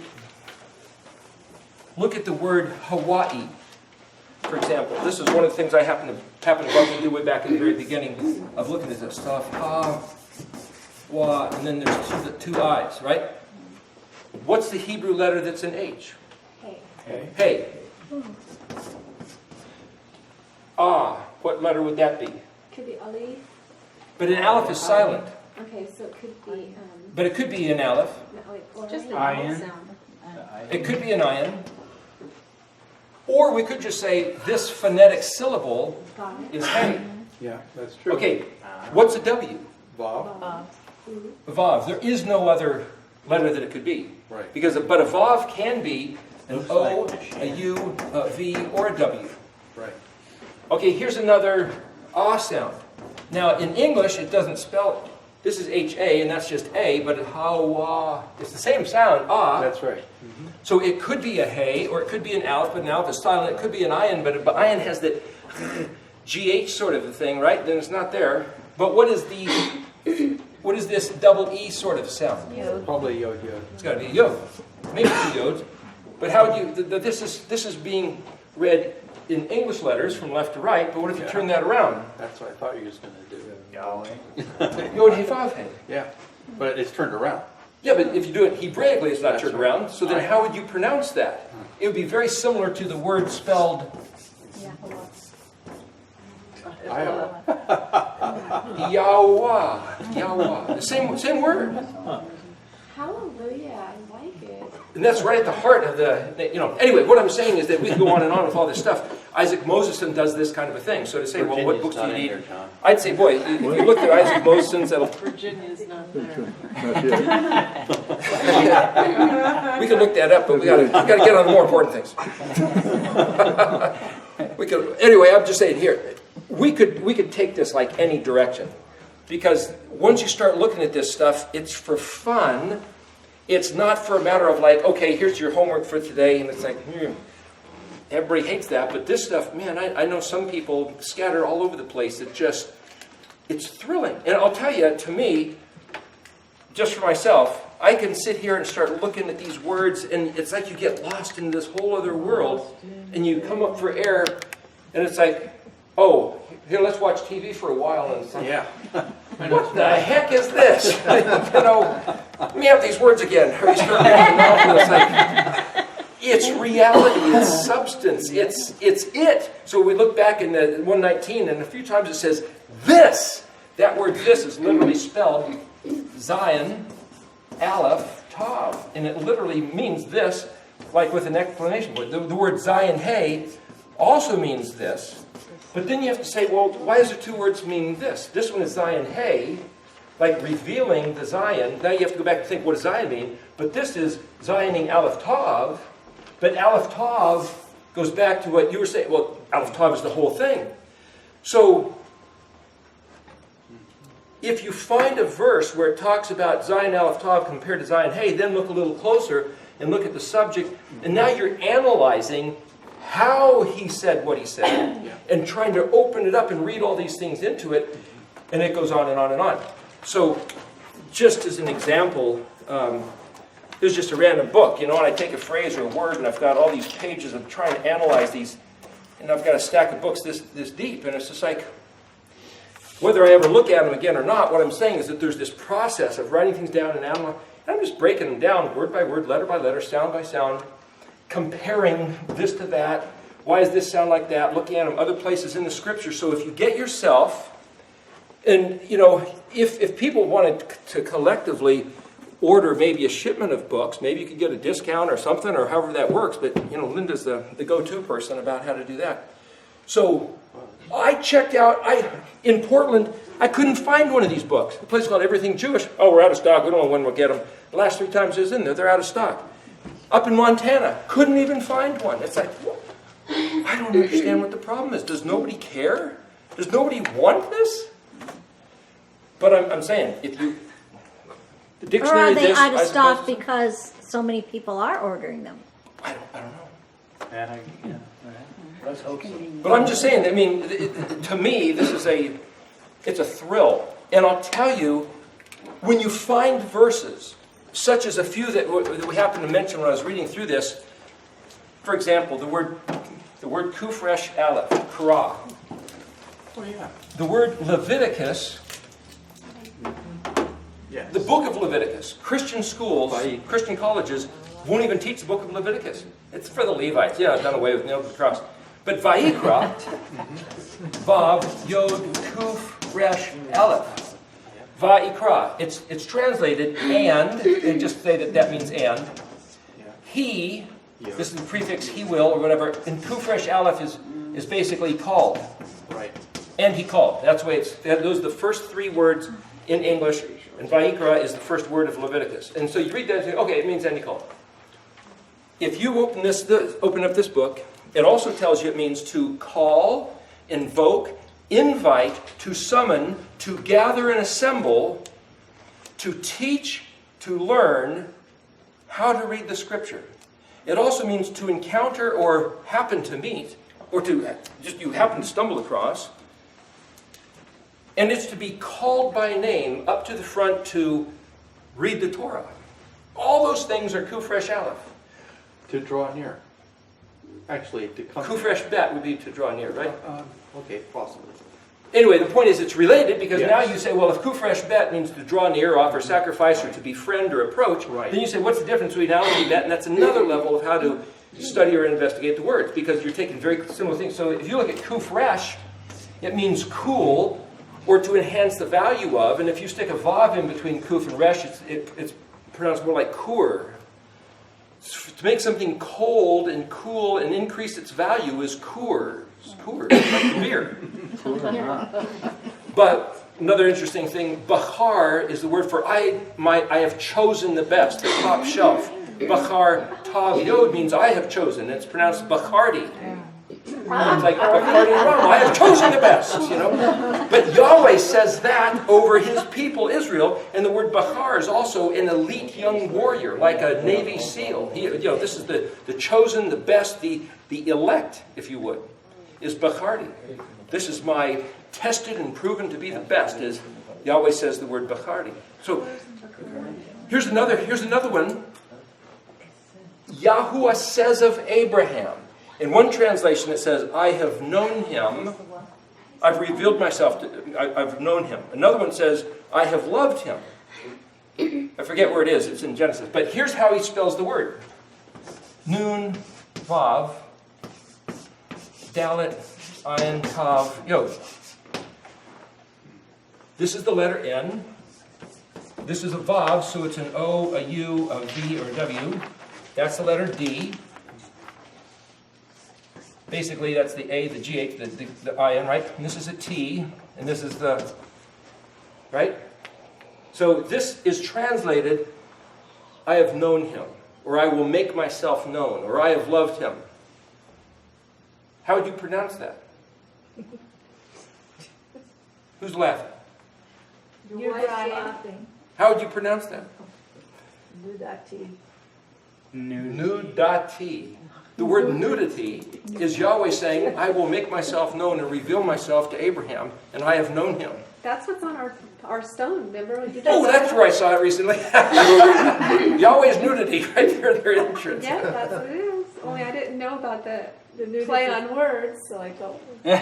look at the word Hawaii, for example, this is one of the things I happened to bump into way back in the very beginning of looking at this stuff. And then there's two I's, right? What's the Hebrew letter that's an H? Hey. Hey. What letter would that be? Could be Ali. But an aleph is silent. Okay, so it could be But it could be an aleph. just an ayin. sound. It could be an ayin. Or we could just say this phonetic syllable is hey. Yeah, that's true. Okay, what's a W? Vav. Vav. There is no other letter that it could be. Right. But a vav can be an O, a U, a V, or a W. Right. Okay, here's another sound. Now, in English, it doesn't spell, this is H-A, and that's just A, but it's the same sound, That's right. So it could be a hey, or it could be an aleph, but an aleph is silent. It could be an ayin, but ayin has that GH sort of a thing, right? Then it's not there. But what is this double E sort of sound? Probably yod. It's got to be a yod. Maybe two yods. But how would you, this is being read in English letters from left to right, but what if you turn that around? That's what I thought you were just going to do. Yod, hey, vav, hey. Yeah, but it's turned around. Yeah, but if you do it Hebraically, it's not That's turned right. around. So then how would you pronounce that? It would be very similar to the word spelled Yahweh. Yahweh. The same word. Hallelujah, I like it. And that's right at the heart of Anyway, what I'm saying is that we can go on and on with all this stuff. Isaac Moseson does this kind of a thing. So to say, well, what books do you need? I'd say, boy, if you look at Isaac Moseson's, Virginia's not there. Not yet. we can look that up, but we got to get on the more important things. Anyway, I'm just saying here, we could take this like any direction, because once you start looking at this stuff, it's for fun. It's not for a matter of like, okay, here's your homework for today, and it's like, everybody hates that. But this stuff, man, I know some people scatter all over the place. It's thrilling. And I'll tell you, to me, just for myself, I can sit here and start looking at these words, and it's like you get lost in this whole other world, and you come up for air, and it's like, oh, here, let's watch TV for a while. And it's like, Yeah. what the heck is this? Let me have these words again. Or you start reading them out, and it's like, it's reality, it's substance, it's it. So we look back in the 119, and a few times it says, this. That word this is literally spelled Zion, Aleph, Tav. And it literally means this, like with an explanation. The word Zion, hey, also means this. But then you have to say, well, why does the two words mean this? This one is Zion, hey, like revealing the Zion. Now you have to go back and think, what does Zion mean? But this is Zioning Aleph Tav. But Aleph Tav goes back to what you were saying. Well, Aleph Tav is the whole thing. So if you find a verse where it talks about Zion Aleph Tav compared to Zion hey, then look a little closer and look at the subject. And now you're analyzing how he said what he said, and trying to open it up and read all these things into it, and it goes on and on and on. So, just as an example, there's just a random book, and I take a phrase or a word, and I've got all these pages of trying to analyze these and I've got a stack of books this deep, and it's just like, whether I ever look at them again or not, what I'm saying is that there's this process of writing things down and I'm just breaking them down word by word, letter by letter, sound by sound, comparing this to that. Why does this sound like that? Looking at them other places in the scripture. So if you get yourself, and if people wanted to collectively order maybe a shipment of books, maybe you could get a discount or something, or however that works. But Linda's the go-to person about how to do that. So I checked out, in Portland, I couldn't find one of these books. A place called Everything Jewish. Oh, we're out of stock. We don't know when we'll get them. The last 3 times I was in there, they're out of stock. Up in Montana, couldn't even find one. It's like, I don't understand what the problem is. Does nobody care? Does nobody want this? But I'm saying, if you... The Or dictionary are they this, out of I stock suppose- because so many people are ordering them? I don't know. Yeah, right. Let's hope so. But I'm just saying, to me, this is it's a thrill. And I'll tell you, when you find verses, such as a few that we happened to mention when I was reading through this, for example, the word kufresh aleph, kara. Oh, yeah. The word Leviticus, Yes. the book of Leviticus, Christian schools, Christian colleges won't even teach the book of Leviticus. It's for the Levites. Yeah, done away with nailed to the cross. But Vayikra, Vav, Yod, Kuf, Resh, Aleph. Vayikra. It's translated and, they just say that means and. He, this is the prefix he will or whatever, and Kuf, Resh, Aleph is basically called. Right. And he called. That's the way those are the first 3 words in English, and Vayikra is the first word of Leviticus. And so you read that and say, okay, it means and he called. If you open up this book, it also tells you it means to call, invoke, invite, to summon, to gather and assemble, to teach, to learn how to read the scripture. It also means to encounter or happen to meet, or to just you happen to stumble across. And it's to be called by name up to the front to read the Torah. All those things are kufresh aleph. To draw near. Actually, to come. Kufresh bet would be to draw near, right? Okay, possibly. Anyway, the point is it's related because Yes. now you say, well, if kufresh bet means to draw near, offer sacrifice, or to befriend or approach, Right. then you say, what's the difference between alef and bet? And that's another level of how to study or investigate the words because you're taking very similar things. So if you look at kufresh, it means cool or to enhance the value of, and if you stick a vav in between kuf and resh, it's pronounced more like kur. To make something cold and cool and increase its value is kur. Kur, like the beer. But another interesting thing, Bachar is the word for I have chosen the best, the top shelf. Bachar Tav Yod means I have chosen. It's pronounced Bachardi. It's like Bacardi and rum. I have chosen the best, But Yahweh says that over his people, Israel, and the word Bachar is also an elite young warrior, like a Navy SEAL. This is the chosen, the best, the elect, if you would, is Bachardi. This is my tested and proven to be the best, as Yahweh says the word Bachardi. So here's another one. Yahuwah says of Abraham. In one translation it says, I have known him, I've revealed myself, I've known him. Another one says, I have loved him. I forget where it is, it's in Genesis. But here's how he spells the word. Nun, Vav, Dalet, Ayin, Tav, Yod. This is the letter N. This is a Vav, so it's an O, a U, a V, or a W. That's the letter D. Basically, that's the A, the G, the I-N, right? And this is a T, and this is the, right? So this is translated, I have known him, or I will make myself known, or I have loved him. How would you pronounce that? Who's laughing? You're laughing. How would you pronounce that? Nudati. Nudati. The word nudity is Yahweh saying, I will make myself known and reveal myself to Abraham, and I have known him. That's what's on our stone. Remember? We did that. Oh, that's where I saw it recently. Yahweh's nudity right there at their entrance. Yeah, that's what it is. Only I didn't know about the play on words, so I told him.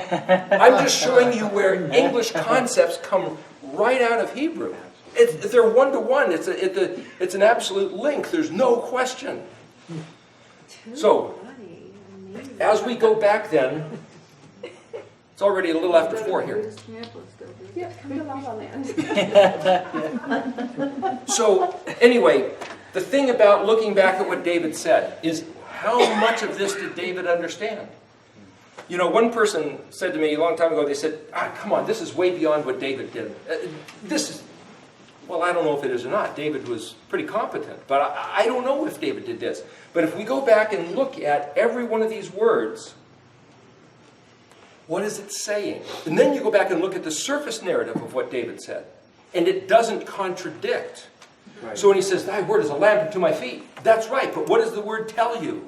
I'm just showing you where English concepts come right out of Hebrew. They're one-to-one. It's an absolute link. There's no question. So, as we go back then, it's already a little after 4 here. Yep, come to Lava Land. So, anyway, the thing about looking back at what David said is how much of this did David understand? You know, one person said to me a long time ago, they said, come on, this is way beyond what David did. Well, I don't know if it is or not. David was pretty competent, but I don't know if David did this. But if we go back and look at every one of these words, what is it saying? And then you go back and look at the surface narrative of what David said, and it doesn't contradict. Right. So when he says, thy word is a lamp unto my feet, that's right, but what does the word tell you?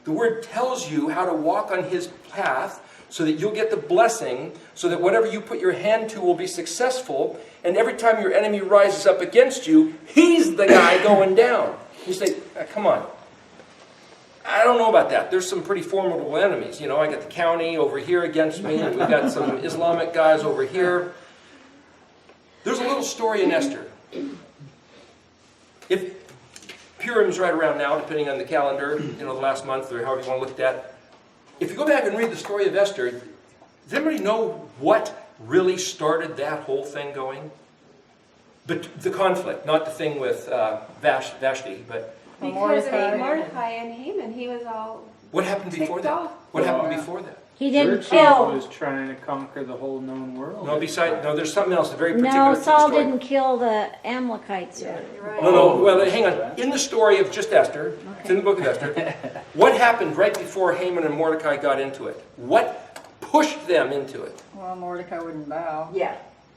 The word tells you how to walk on his path so that you'll get the blessing, so that whatever you put your hand to will be successful, and every time your enemy rises up against you, he's the guy going down. You say, come on. I don't know about that. There's some pretty formidable enemies. You know, I got the county over here against me, and we've got some Islamic guys over here. There's a little story in Esther. If Purim's right around now, depending on the calendar, you know, the last month or however you want to look at that. If you go back and read the story of Esther, does anybody know what really started that whole thing going? But the conflict, not the thing with Vashti, but Because of Mordecai and Haman, he was all what happened before ticked that? off. What happened before that? He didn't Xerxes kill. was trying to conquer the whole known world. No, there's something else, a very particular No, to the Saul story. didn't kill the Amalekites. No, well, hang on. In the story of just Esther, it's in the book of Esther, what happened right before Haman and Mordecai got into it? What pushed them into it? Well, Mordecai wouldn't bow. Yeah.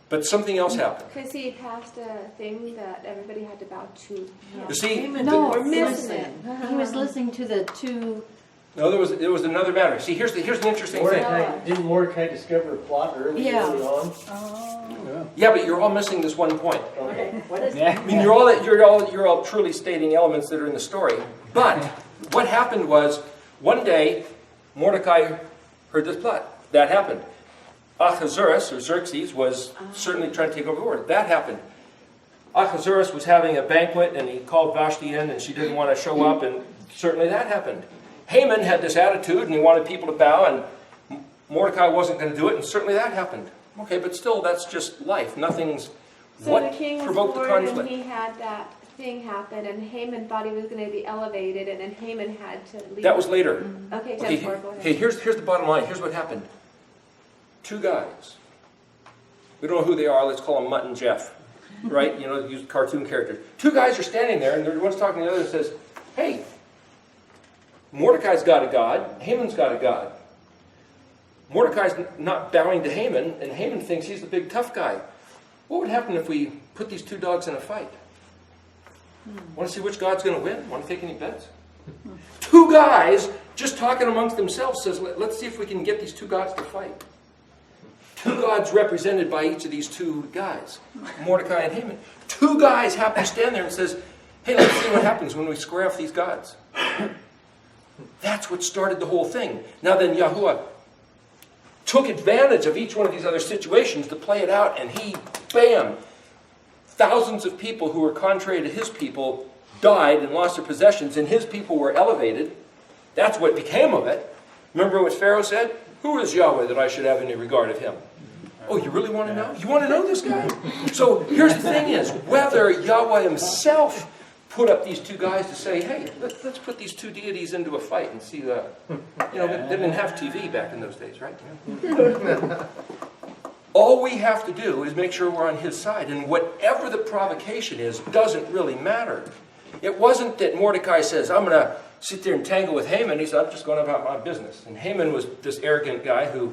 But something else happened. Because he passed a thing that everybody had to bow to. You see, No, We're missing it. He was listening to the two. no, there was another matter. See, here's the interesting thing. Didn't Mordecai discover a plot early on? Yeah, but you're all missing this one point. Okay, what is I mean, you're all truly stating elements that are in the story. But what happened was, one day, Mordecai heard this plot. That happened. Ahasuerus, or Xerxes, was certainly trying to take over the world. That happened. Ahasuerus was having a banquet, and he called Vashti in, and she didn't want to show up, and certainly that happened. Haman had this attitude, and he wanted people to bow, and Mordecai wasn't going to do it, and certainly that happened. Okay, but still, that's just life. Nothing's... So what the king was provoked the born and conflict? he had that thing happen, and Haman thought he was going to be elevated, and then Haman had to leave. That was later. Okay, Okay, 10-4, go ahead. okay, here's the bottom line. Here's what happened. Two guys. We don't know who they are. Let's call them Mutt and Jeff. Right? You know, use cartoon characters. Two guys are standing there, and one's talking to the other and says, hey, Mordecai's got a god. Haman's got a god. Mordecai's not bowing to Haman, and Haman thinks he's the big tough guy. What would happen if we put these two dogs in a fight? Want to see which god's going to win? Want to take any bets? Two guys just talking amongst themselves says, let's see if we can get these two gods to fight. Two gods represented by each of these two guys, Mordecai and Haman. Two guys happen to stand there and says, hey, let's see what happens when we square off these gods. That's what started the whole thing. Now then, Yahuwah took advantage of each one of these other situations to play it out, and he, bam, thousands of people who were contrary to his people died and lost their possessions, and his people were elevated. That's what became of it. Remember what Pharaoh said? Who is Yahweh that I should have any regard of him? Oh, you really want to know? You want to know this guy? So here's the thing is, whether Yahweh himself put up these two guys to say, hey, let's put these two deities into a fight and see the... You know, they didn't have TV back in those days, right? All we have to do is make sure we're on his side, and whatever the provocation is doesn't really matter. It wasn't that Mordecai says, I'm going to sit there and tangle with Haman. He said, I'm just going about my business. And Haman was this arrogant guy who,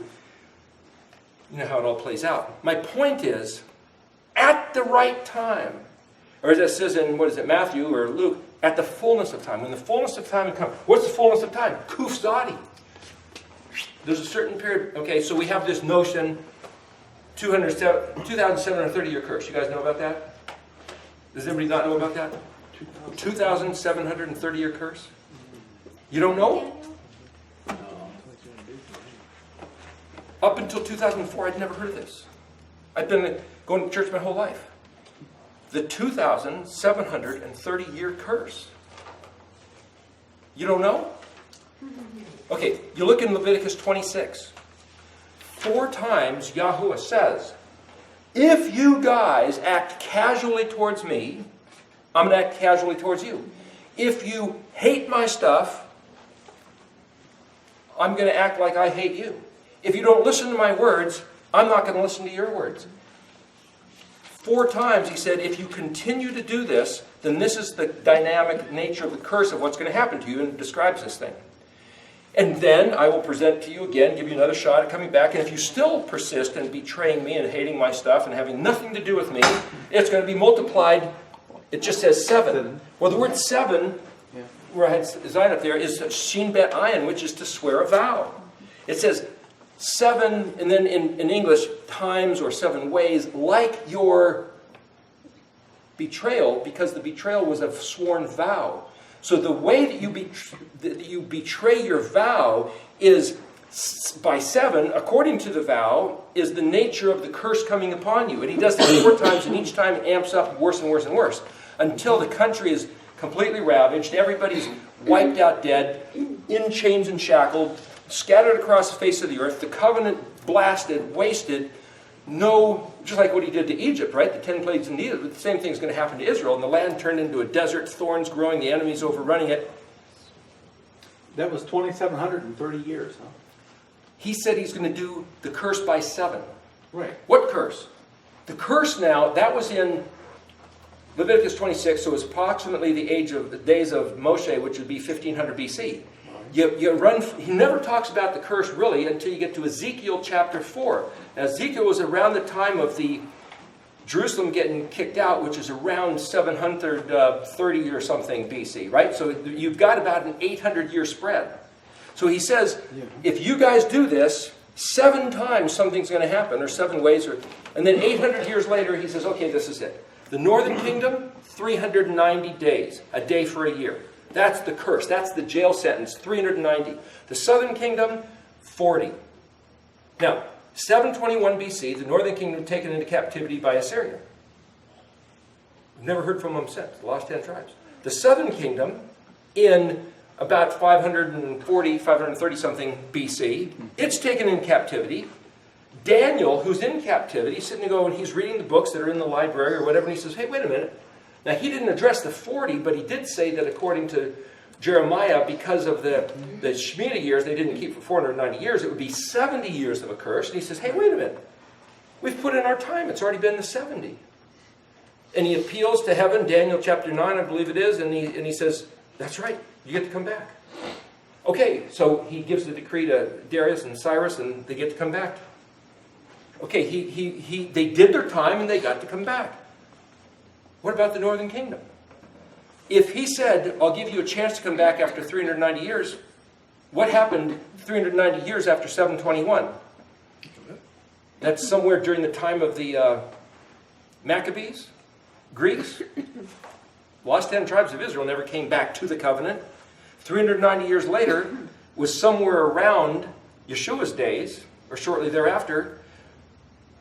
you know how it all plays out. My point is, at the right time, or as it says in, Matthew or Luke, at the fullness of time. When the fullness of time had come. What's the fullness of time? Kuf Zadi. There's a certain period. Okay, so we have this notion, 2,730-year curse. You guys know about that? Does anybody not know about that? 2,730-year curse? You don't know? Up until 2004, I'd never heard of this. I've been going to church my whole life. The 2,730-year curse. You don't know? Okay, you look in Leviticus 26. 4 times Yahuwah says, if you guys act casually towards me, I'm going to act casually towards you. If you hate my stuff, I'm going to act like I hate you. If you don't listen to my words, I'm not going to listen to your words. 4 times he said, if you continue to do this, then this is the dynamic nature of the curse of what's going to happen to you, and it describes this thing. And then I will present to you again, give you another shot at coming back, and if you still persist in betraying me and hating my stuff and having nothing to do with me, it's going to be multiplied. It just says 7. Well, the word 7, where I had design up there, is Shin Bet Ayin, which is to swear a vow. It says 7, and then in English, times or 7 ways, like your betrayal, because the betrayal was a sworn vow. So the way that you betray your vow is by 7, according to the vow, is the nature of the curse coming upon you. And he does this 4 times, and each time it amps up worse and worse and worse, until the country is completely ravaged, everybody's wiped out dead, in chains and shackled, scattered across the face of the earth, the covenant blasted, wasted. No, just like what he did to Egypt, right? The 10 plagues in Egypt, the same thing's going to happen to Israel. And the land turned into a desert, thorns growing, the enemies overrunning it. That was 2,730 years, huh? He said he's going to do the curse by 7. Right. What curse? The curse now, that was in Leviticus 26, so it's approximately the days of Moshe, which would be 1500 BC. He never talks about the curse really until you get to Ezekiel chapter 4. Now, Ezekiel was around the time of the Jerusalem getting kicked out, which is around 730 or something BC, right? So you've got about an 800-year spread. So he says, if you guys do this, 7 times something's going to happen, or 7 ways, and then 800 years later, he says, okay, this is it. The northern kingdom, 390 days, a day for a year. That's the curse. That's the jail sentence, 390. The southern kingdom, 40. Now, 721 BC, the northern kingdom taken into captivity by Assyria. We've never heard from them since, the lost 10 tribes. The southern kingdom, in about 530 something BC, it's taken in captivity. Daniel, who's in captivity, sitting there going, he's reading the books that are in the library or whatever, and he says, hey, wait a minute. Now, he didn't address the 40, but he did say that according to Jeremiah, because of the Shemitah years, they didn't keep for 490 years, it would be 70 years of a curse. And he says, hey, wait a minute. We've put in our time. It's already been the 70. And he appeals to heaven, Daniel chapter 9, I believe it is, and he says, that's right, you get to come back. Okay, so he gives the decree to Darius and Cyrus, and they get to come back. Okay, they did their time, and they got to come back. What about the northern kingdom? If he said, I'll give you a chance to come back after 390 years, what happened 390 years after 721? That's somewhere during the time of the Maccabees, Greeks. Lost 10 tribes of Israel never came back to the covenant. 390 years later was somewhere around Yeshua's days, or shortly thereafter.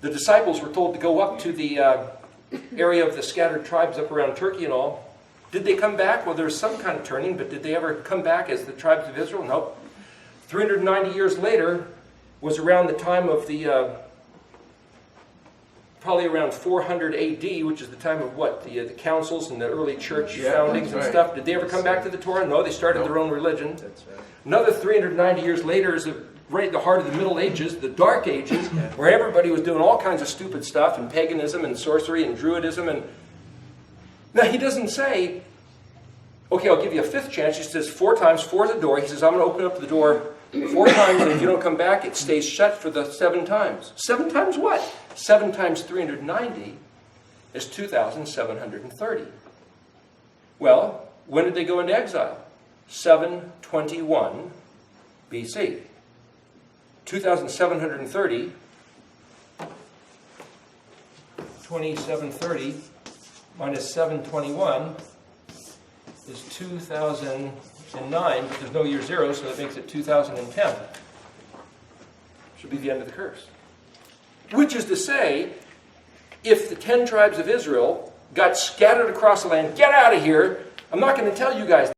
The disciples were told to go up to the area of the scattered tribes up around Turkey and all. Did they come back? Well, there was some kind of turning, but did they ever come back as the tribes of Israel? Nope. 390 years later was around the time of the, probably around 400 AD, which is the time of what? The councils and the early church foundings and stuff. Did they ever come back to the Torah? No, they started their own religion. That's right. Another 390 years later is right at the heart of the Middle Ages, the Dark Ages, where everybody was doing all kinds of stupid stuff, and paganism and sorcery and druidism. And now he doesn't say, okay, I'll give you a 5th chance. He says 4 times, 4 is the door. He says, I'm going to open up the door 4 times, and if you don't come back, it stays shut for the 7 times. 7 times what? 7 times 390 is 2,730. Well, when did they go into exile? 721 BC. 2,730, 2730 minus 721 is 2,000, in 9, but there's no year 0, so that makes it 2010. Should be the end of the curse. Which is to say, if the 10 tribes of Israel got scattered across the land, get out of here, I'm not going to tell you guys